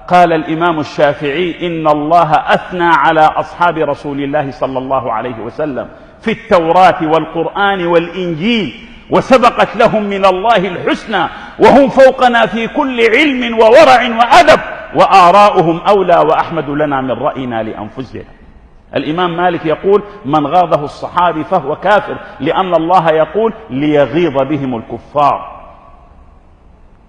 قال الإمام الشافعي: إن الله أثنى على أصحاب رسول الله صلى الله عليه وسلم في التوراة والقرآن والإنجيل، وسبقت لهم من الله الحسنى، وهم فوقنا في كل علم وورع وأدب، وآراؤهم أولى وأحمد لنا من رأينا لأنفسنا. الإمام مالك يقول: من غاضه الصحابي فهو كافر، لأن الله يقول: ليغيظ بهم الكفار.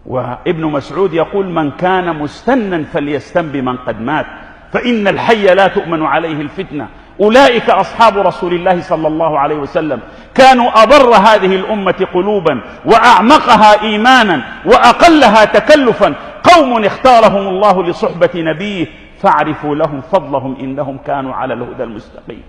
وابن مسعود يقول: من كان مستنا فليستن بمن قد مات، فإن الحي لا تؤمن عليه الفتنة. أولئك أصحاب رسول الله صلى الله عليه وسلم، كانوا أبر هذه الأمة قلوبا وأعمقها إيمانا وأقلها تكلفا، قوم اختارهم الله لصحبة نبيه، فاعرفوا لهم فضلهم إنهم كانوا على الهدى المستقيم.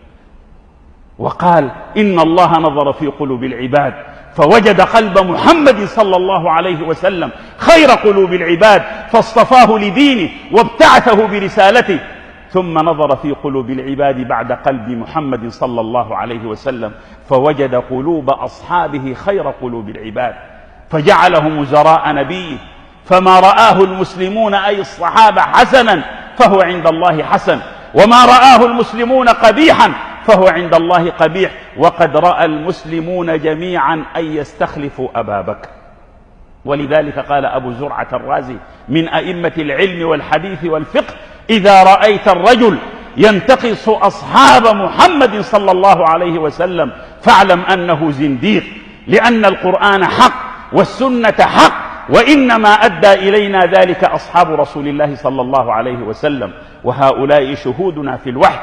وقال: إن الله نظر في قلوب العباد فوجد قلب محمد صلى الله عليه وسلم خير قلوب العباد، فاصطفاه لدينه وابتعثه برسالته. ثم نظر في قلوب العباد بعد قلب محمد صلى الله عليه وسلم فوجد قلوب أصحابه خير قلوب العباد، فجعلهم وزراء نبيه. فما رآه المسلمون أي الصحابة حسنا فهو عند الله حسن، وما رآه المسلمون قبيحا فهو عند الله قبيح. وقد رأى المسلمون جميعا أن يستخلفوا أبا بكر. ولذلك قال أبو زرعة الرازي من أئمة العلم والحديث والفقه: إذا رأيت الرجل ينتقص أصحاب محمد صلى الله عليه وسلم فاعلم أنه زنديق، لأن القرآن حق والسنة حق، وإنما أدى إلينا ذلك أصحاب رسول الله صلى الله عليه وسلم، وهؤلاء شهودنا في الوحي،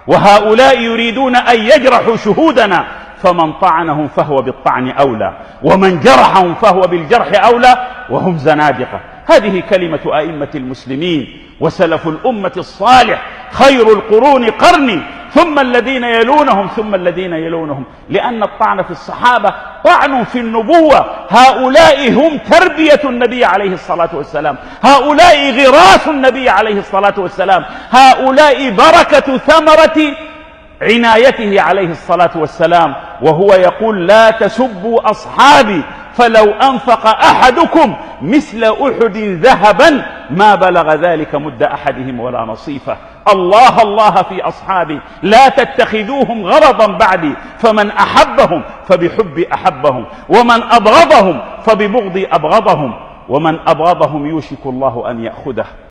وهؤلاء يريدون أن يجرحوا شهودنا، فمن طعنهم فهو بالطعن أولى، ومن جرحهم فهو بالجرح أولى، وهم زنادقة. هذه كلمة أئمة المسلمين وسلف الأمة الصالح: خير القرون قرني ثم الذين يلونهم ثم الذين يلونهم. لأن الطعن في الصحابة طعن في النبوة، هؤلاء هم تربية النبي عليه الصلاة والسلام، هؤلاء غراس النبي عليه الصلاة والسلام، هؤلاء بركة ثمرة عنايته عليه الصلاة والسلام. وهو يقول: لا تسبوا أصحابي فلو أنفق أحدكم مثل أحد ذهبا ما بلغ ذلك مد أحدهم ولا نصيفه. الله الله في أصحابي، لا تتخذوهم غرضا بعدي، فمن أحبهم فبحب أحبهم، ومن أبغضهم فببغض أبغضهم، ومن أبغضهم يوشك الله أن يأخذه.